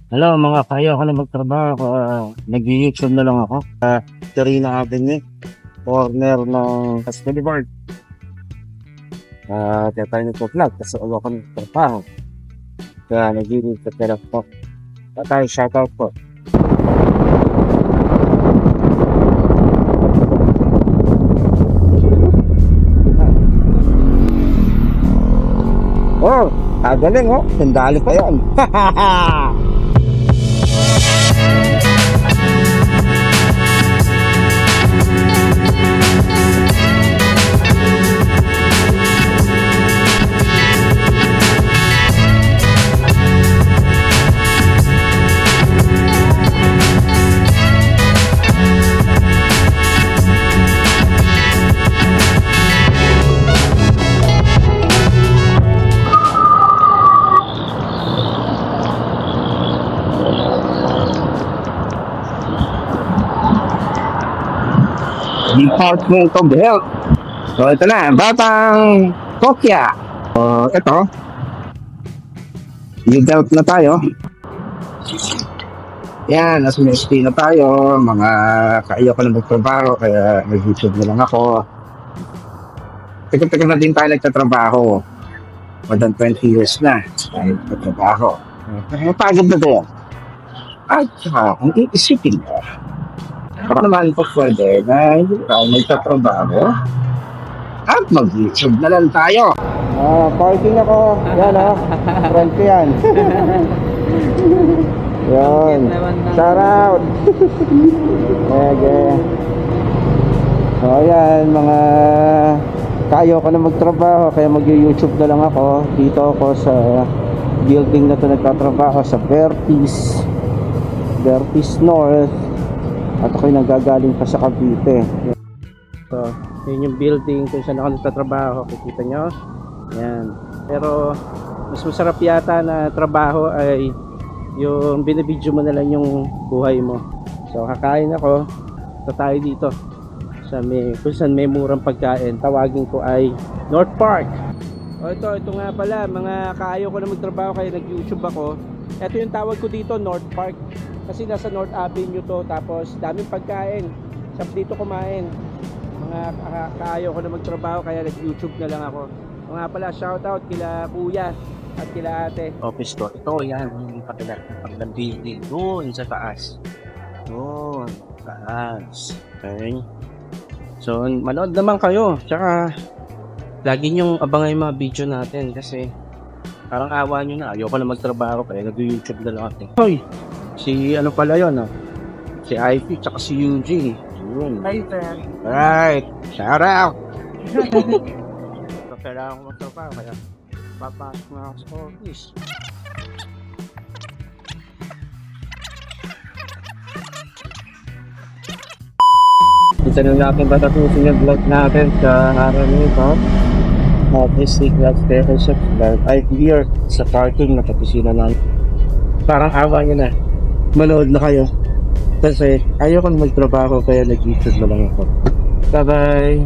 Hello mga kayo, ako na magtrabaho. Nag-YouTube na lang ako. Karina Avenue, corner ng Cas Boulevard. Kaya tayo nagpo-vlog kasi ako ng trabaho. Kaya nag-YouTube na lang po. Tayo, shoutout po. Oh, kagaling oh. Sandali pa yan. Department of Health. So ito na, Batang Kokya. Ito, i-health na tayo. Yan, nasa SP na tayo. Mga kaiyo ko na magtrabaho, kaya nag-YouTube na lang ako. Tika-tika na din tayo nagtatrabaho. More than 20 years na tayo nagtatrabaho. Kaya pagod na tayo. At saka, kung iisipin mo, baka naman po pwede na hindi tayo nagtatrabaho at mag-YouTube na lang tayo. Parking ako. Yan o. Friend ko yan. Yan. Shout out. Okay. So yan, mga kayo ko na magtrabaho kaya mag-YouTube na lang ako. Dito ako sa building na ito nagtatrabaho sa Vertis North. At ako'y nagagaling pa sa Cavite. So, yun yung building kung saan ako nagtatrabaho. Kikita nyo? Yan. Pero, mas masarap yata na trabaho ay yung binibidyo mo na lang yung buhay mo. So, kakain ako. So, tayo dito. Kung saan may murang pagkain. Tawagin ko ay North Park. O, ito nga pala. Mga kaayo ko na magtrabaho kaya nag-YouTube ako. Ito yung tawag ko dito, North Park. Kasi nasa North Avenue to, tapos daming pagkain. Sarap dito kumain. Mga kaayo ko na magtrabaho kaya nag-YouTube na lang ako. Mga pala, shoutout kila kuya at kila ate. Office ko. Ito yan, yung paglang building. Doon sa taas. Doon, taas. Okay. So, manood naman kayo. Tsaka, lagi nyong abangan yung mga video natin kasi parang awa nyo na. Ayoko na magtrabaho kaya nag-YouTube na lang ako. Hoy! Si ano pala yun, no? Si Ivy, tsaka si Eugene. Yun. Hi, friend. Alright, shout out! Kailangan ko magtrabaho, kaya papasok na ako sa office. Isa na natin patatusin yung vlog natin sa araw nito. Office Signal Station ay here sa parking na kapisina natin. Parang awa nyo na. Manood na kayo kasi ayoko na magtrabaho kaya nag-YouTube na lang ako. Bye bye.